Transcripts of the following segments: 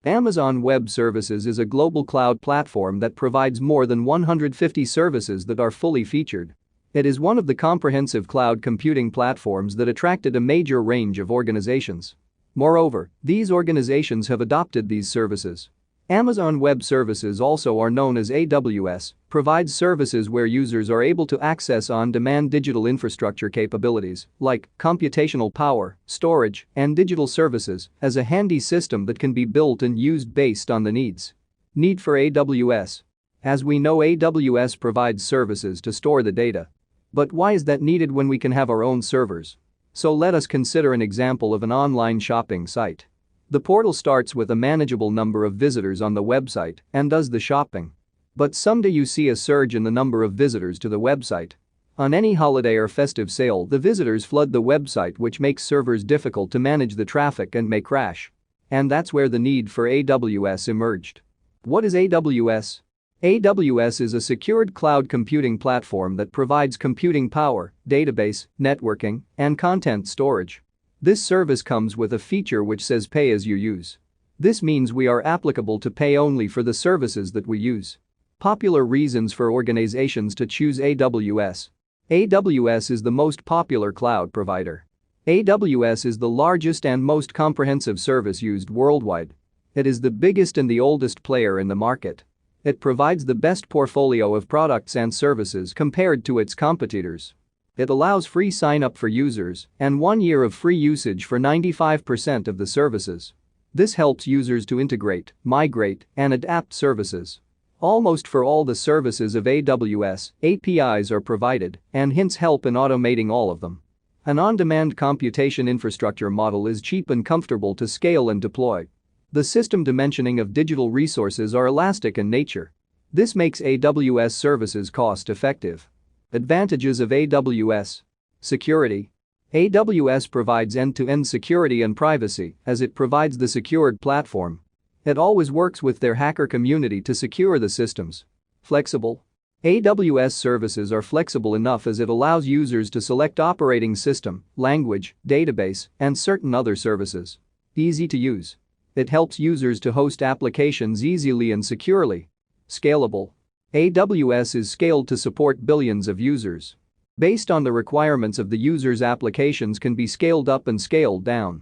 Amazon Web Services is a global cloud platform that provides more than 150 services that are fully featured. It is one of the comprehensive cloud computing platforms that attracted a major range of organizations. Moreover, these organizations have adopted these services. Amazon Web Services, also are known as AWS, provides services where users are able to access on-demand digital infrastructure capabilities like computational power, storage, and digital services as a handy system that can be built and used based on the needs. Need for AWS. As we know, AWS provides services to store the data. But why is that needed when we can have our own servers? So let us consider an example of an online shopping site. The portal starts with a manageable number of visitors on the website and does the shopping. But someday you see a surge in the number of visitors to the website. On any holiday or festive sale, the visitors flood the website, which makes servers difficult to manage the traffic and may crash. And that's where the need for AWS emerged. What is AWS? AWS is a secured cloud computing platform that provides computing power, database, networking, and content storage. This service comes with a feature which says pay as you use. This means we are applicable to pay only for the services that we use. Popular reasons for organizations to choose AWS. AWS is the most popular cloud provider. AWS is the largest and most comprehensive service used worldwide. It is the biggest and the oldest player in the market. It provides the best portfolio of products and services compared to its competitors. It allows free sign-up for users and 1 year of free usage for 95% of the services. This helps users to integrate, migrate, and adapt services. Almost for all the services of AWS, APIs are provided and hence help in automating all of them. An on-demand computation infrastructure model is cheap and comfortable to scale and deploy. The system dimensioning of digital resources are elastic in nature. This makes AWS services cost-effective. Advantages of AWS. Security. AWS provides end-to-end security and privacy as it provides the secured platform. It always works with their hacker community to secure the systems. Flexible. AWS services are flexible enough as it allows users to select operating system, language, database, and certain other services. Easy to use. It helps users to host applications easily and securely. Scalable. AWS is scaled to support billions of users. Based on the requirements of the user's applications can be scaled up and scaled down.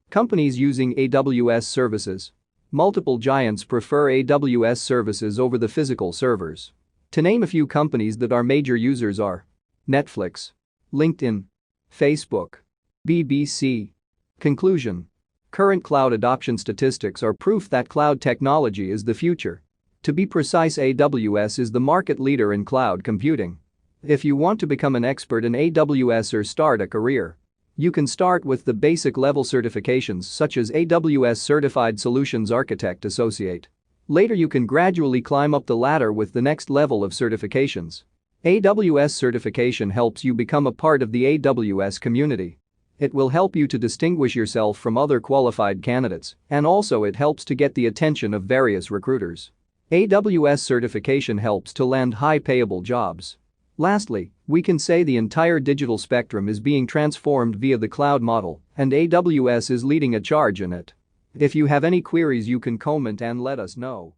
Companies using AWS services. Multiple giants prefer AWS services over the physical servers. To name a few companies that our major users are Netflix, LinkedIn, Facebook, BBC. Conclusion. Current cloud adoption statistics are proof that cloud technology is the future. To be precise, AWS is the market leader in cloud computing. If you want to become an expert in AWS or start a career, you can start with the basic level certifications such as AWS Certified Solutions Architect Associate. Later you can gradually climb up the ladder with the next level of certifications. AWS certification helps you become a part of the AWS community. It will help you to distinguish yourself from other qualified candidates, and also it helps to get the attention of various recruiters. AWS certification helps to land high-payable jobs. Lastly, we can say the entire digital spectrum is being transformed via the cloud model, and AWS is leading a charge in it. If you have any queries, you can comment and let us know.